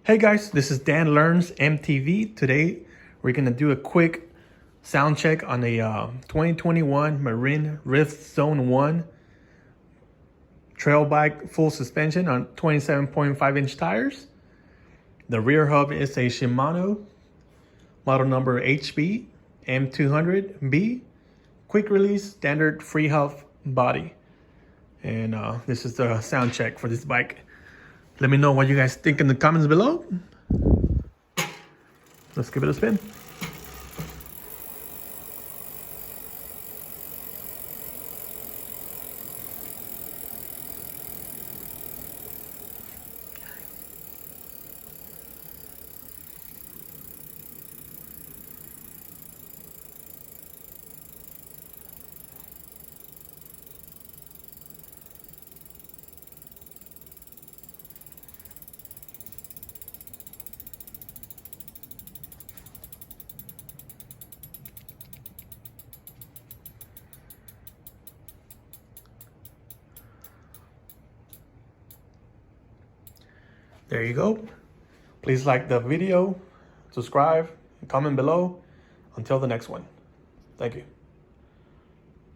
Hey guys, this is Dan Learns MTV. Today we're gonna do a quick sound check on the 2021 Marin Rift Zone 1 trail bike full suspension on 27.5-inch tires. The rear hub is a Shimano model number HB-MT200B, quick release standard free hub body. And this is the sound check for this bike. Let me know what you guys think in the comments below. Let's give it a spin. There you go. Please like the video, subscribe, and comment below. Until the next one. Thank you.